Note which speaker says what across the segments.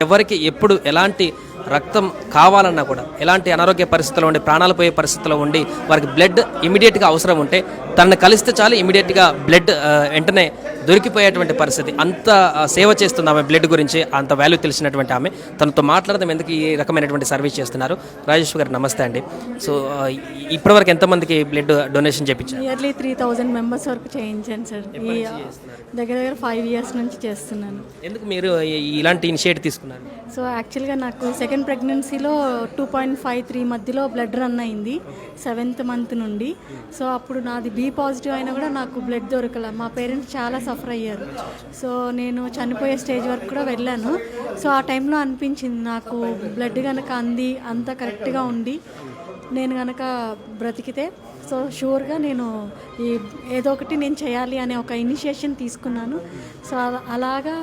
Speaker 1: ఎవరికి ఎప్పుడు ఎలాంటి రక్తం కావాలన్నా కూడా ఎలాంటి అనారోగ్య పరిస్థితుల్లో ఉండి ప్రాణాలు పోయే పరిస్థితుల్లో ఉండి వారికి బ్లడ్ ఇమీడియట్గా అవసరం ఉంటే తనను కలిస్తే చాలు ఇమీడియట్గా బ్లడ్ వెంటనే దొరికిపోయేటువంటి పరిస్థితి. అంత సేవ చేస్తుంది ఆమె బ్లడ్ గురించి, అంత వాల్యూ తెలిసినటువంటి ఆమె. తనతో మాట్లాడదాం ఎందుకు ఈ రకమైనటువంటి సర్వీస్ చేస్తున్నారు. రాజేశ్వరి గారు నమస్తే అండి. సో ఇప్పటివరకు ఎంతమందికి బ్లడ్ డొనేషన్ చేయించారు?
Speaker 2: ఇయర్లీ 3000 మెంబర్స్ వరకు చేయించాను సార్. ఈ దగ్గర 5 years నుంచి చేస్తున్నాను.
Speaker 1: ఎందుకు మీరు ఇలాంటి ఇనిషియేటివ్ తీసుకున్నారు?
Speaker 2: సో యాక్చువల్గా నాకు సెకండ్ ప్రెగ్నెన్సీలో 2.53 మధ్యలో బ్లడ్ రన్ అయింది 7th month నుండి. సో అప్పుడు నాది బి పాజిటివ్ అయినా కూడా నాకు బ్లడ్ దొరకల. మా పేరెంట్స్ చాలా సఫర్ అయ్యారు. సో నేను చనిపోయే స్టేజ్ వరకు కూడా వెళ్ళాను. సో ఆ టైంలో అనిపించింది నాకు బ్లడ్ కనుక అంత కరెక్ట్గా ఉండి నేను కనుక బ్రతికితే సో షూర్గా నేను ఏదో ఒకటి నేను చేయాలి అనే ఒక ఇనిషియేషన్ తీసుకున్నాను. సో అలాగా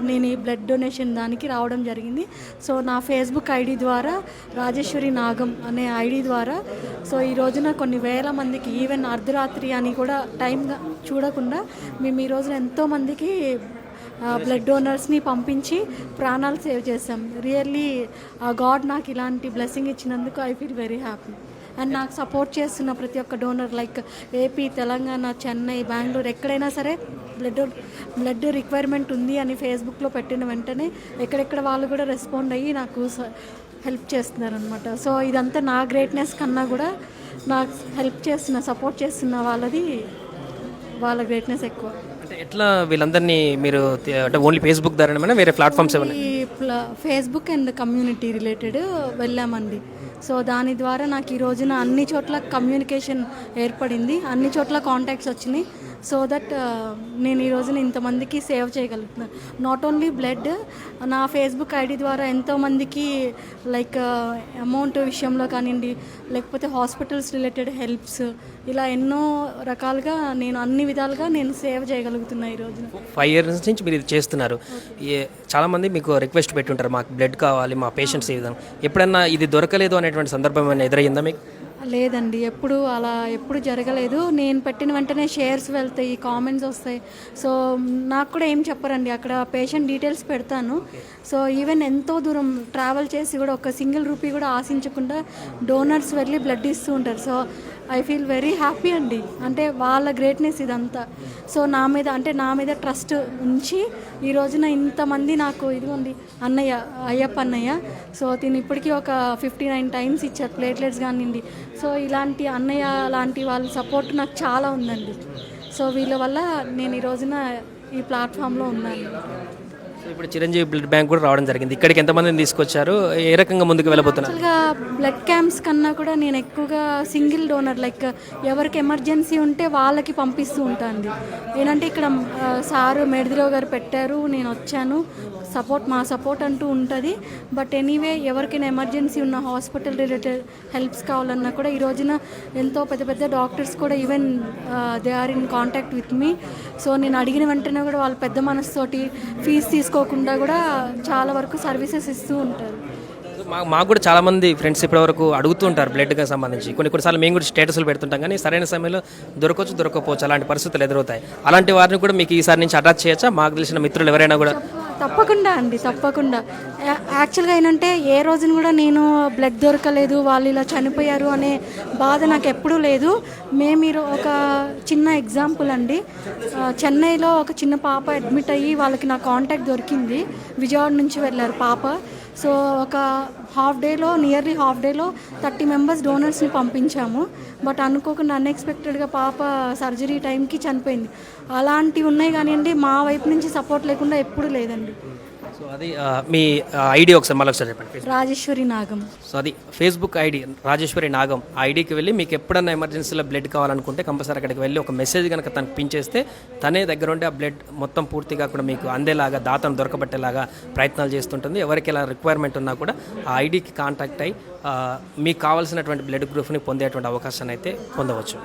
Speaker 2: నేను ఈ బ్లడ్ డొనేషన్ దానికి రావడం జరిగింది. సో నా ఫేస్బుక్ ఐడి ద్వారా రాజేశ్వరి నాగం అనే ఐడి ద్వారా సో ఈ రోజున కొన్ని వేల మందికి ఈవెన్ అర్ధరాత్రి అని కూడా టైం చూడకుండా మేము ఈ రోజున ఎంతోమందికి బ్లడ్ డోనర్స్ని పంపించి ప్రాణాలు సేవ్ చేసాం. రియల్లీ గాడ్ నాకు ఇలాంటి బ్లెస్సింగ్ ఇచ్చినందుకు I feel very happy. And నాకు సపోర్ట్ చేస్తున్న ప్రతి ఒక్క donor like AP, Telangana, Chennai, Bengaluru ఎక్కడైనా సరే బ్లడ్ రిక్వైర్మెంట్ ఉంది అని ఫేస్బుక్లో పెట్టిన వెంటనే ఎక్కడెక్కడ వాళ్ళు కూడా రెస్పాండ్ అయ్యి నాకు హెల్ప్ చేస్తున్నారనమాట. సో ఇదంతా నా గ్రేట్నెస్ కన్నా కూడా నాకు హెల్ప్ చేస్తున్న సపోర్ట్ చేస్తున్న వాళ్ళ గ్రేట్నెస్ ఎక్కువ.
Speaker 1: అంటే ఎట్లా వీళ్ళందరినీ మీరు అంటే ఓన్లీ ఫేస్బుక్ ద్వారానే వేరే ప్లాట్ఫామ్స్ ఏమైనా?
Speaker 2: ఫేస్బుక్ అండ్ కమ్యూనిటీ రిలేటెడ్ వెళ్ళామండి. సో దాని ద్వారా నాకు ఈ రోజున అన్ని చోట్ల కమ్యూనికేషన్ ఏర్పడింది, అన్ని చోట్ల కాంటాక్ట్స్ వచ్చినాయి. సో దట్ నేను ఈ రోజున ఇంతమందికి సేవ్ చేయగలుగుతున్నాను. నాట్ ఓన్లీ బ్లడ్, నా ఫేస్బుక్ ఐడి ద్వారా ఎంతోమందికి లైక్ అమౌంట్ విషయంలో కానివ్వండి, లేకపోతే హాస్పిటల్స్ రిలేటెడ్ హెల్ప్స్, ఇలా ఎన్నో రకాలుగా నేను అన్ని విధాలుగా నేను సేవ్ చేయగలుగుతున్నాను ఈ రోజున. 5
Speaker 1: years నుంచి మీరు ఇది చేస్తున్నారు. చాలామంది మీకు రిక్వెస్ట్ పెట్టుంటారు, మాకు బ్లడ్ కావాలి, మా పేషెంట్స్ ఈ విధంగా. ఎప్పుడన్నా ఇది దొరకలేదు అనేటువంటి సందర్భం ఏమైనా ఎదురయ్యిందా మీకు?
Speaker 2: లేదండి, ఎప్పుడు జరగలేదు. నేను పెట్టిన వెంటనే షేర్స్ వెళ్తాయి, కామెంట్స్ వస్తాయి. సో నాకు కూడా ఏం చెప్పరండి, అక్కడ పేషెంట్ డీటెయిల్స్ పెడతాను. సో ఈవెన్ ఎంతో దూరం ట్రావెల్ చేసి కూడా ఒక సింగిల్ రూపీ కూడా ఆశించకుండా డోనర్స్ వెళ్ళి బ్లడ్ ఇస్తూ ఉంటారు. So I feel very happy అండి. అంటే వాళ్ళ గ్రేట్నెస్ ఇదంతా. సో నా మీద ట్రస్ట్ ఉంచి ఈ రోజున ఇంతమంది నాకు ఇదిగోండి అయ్యప్ప అన్నయ్య. సో తిని ఇప్పటికీ ఒక 59 times ఇచ్చారు ప్లేట్లెట్స్ కానివ్వండి. సో ఇలాంటి అన్నయ్య లాంటి వాళ్ళ సపోర్ట్ నాకు చాలా ఉందండి. సో వీళ్ళ వల్ల నేను ఈ రోజున ఈ ప్లాట్ఫామ్లో ఉన్నాను.
Speaker 1: సో ఇప్పుడు చిరంజీవి బ్లడ్ బ్యాంక్ కూడా రావడం జరిగింది. ఇక్కడికి ఎంతమందిని తీసుకొచ్చారు, ఏ రకంగా ముందుకు వెళ్ళబోతున్నారు?
Speaker 2: యాక్చువల్గా బ్లడ్ క్యాంప్స్ కన్నా కూడా నేను ఎక్కువగా సింగిల్ డోనర్ లైక్ ఎవరికి ఎమర్జెన్సీ ఉంటే వాళ్ళకి పంపిస్తూ ఉంటాను. ఏంటంటే ఇక్కడ సారు మేడిదిరావు గారు పెట్టారు, నేను వచ్చాను, మా సపోర్ట్ అంటూ ఉంటుంది. బట్ ఎనీవే ఎవరికైనా ఎమర్జెన్సీ ఉన్న హాస్పిటల్ రిలేటెడ్ హెల్ప్స్ కావాలన్నా కూడా ఈ రోజున ఎంతో పెద్ద డాక్టర్స్ కూడా even they are in contact with me. So నేను అడిగిన వెంటనే కూడా వాళ్ళు పెద్ద మనసుతోటి ఫీజు తీసుకోకుండా కూడా చాలా వరకు సర్వీసెస్ ఇస్తూ ఉంటారు.
Speaker 1: మాకు కూడా చాలామంది ఫ్రెండ్స్ ఇప్పటివరకు అడుగుతూ ఉంటారు బ్లడ్కి సంబంధించి. కొన్నిసార్లు మేము కూడా స్టేటస్లు పెడుతుంటాం, కానీ సరైన సమయంలో దొరకకపోవచ్చు, అలాంటి పరిస్థితులు ఎదురవుతాయి. అలాంటి వారిని కూడా మీకు ఈసారి నుంచి అటాచ్ చేయొచ్చా? మాకు తెలిసిన మిత్రులు ఎవరైనా కూడా?
Speaker 2: తప్పకుండా అండి, తప్పకుండా. యాక్చువల్గా ఏంటంటే ఏ రోజున కూడా నేను బ్లడ్ దొరకలేదు, వాళ్ళు ఇలా చనిపోయారు అనే బాధ నాకు ఎప్పుడూ లేదు. మీరు ఒక చిన్న ఎగ్జాంపుల్ అండి, చెన్నైలో ఒక చిన్న పాప అడ్మిట్ అయ్యి వాళ్ళకి నా కాంటాక్ట్ దొరికింది. విజయవాడ నుంచి వెళ్ళారు పాప. సో ఒక నియర్లీ హాఫ్ డేలో 30 members డోనర్స్ని పంపించాము. బట్ అనుకోకుండా అన్ఎక్స్పెక్టెడ్గా పాప సర్జరీ టైంకి చనిపోయింది. అలాంటివి ఉన్నాయి కానివ్వండి, మా వైపు నుంచి సపోర్ట్ లేకుండా ఎప్పుడూ లేదండి.
Speaker 1: సో అది మీ ఐడి ఒకసారి చెప్పండి.
Speaker 2: రాజేశ్వరి నాగం.
Speaker 1: సో అది ఫేస్బుక్ ఐడి రాజేశ్వరి నాగం. ఆ ఐడికి వెళ్ళి మీకు ఎప్పుడన్నా ఎమర్జెన్సీలో బ్లడ్ కావాలనుకుంటే కంపల్సరీ అక్కడికి వెళ్ళి ఒక మెసేజ్ కనుక తనకు పించేస్తే తనే దగ్గర ఉండి ఆ బ్లడ్ మొత్తం పూర్తిగా కూడా మీకు అందేలాగా, దాతను దొరకబట్టేలాగా ప్రయత్నాలు చేస్తుంటుంది. ఎవరికి ఎలా రిక్వైర్మెంట్ ఉన్నా కూడా ఆ ఐడికి కాంటాక్ట్ అయ్యి మీకు కావాల్సినటువంటి బ్లడ్ గ్రూప్ని పొందేటువంటి అవకాశాన్ని అయితే పొందవచ్చు.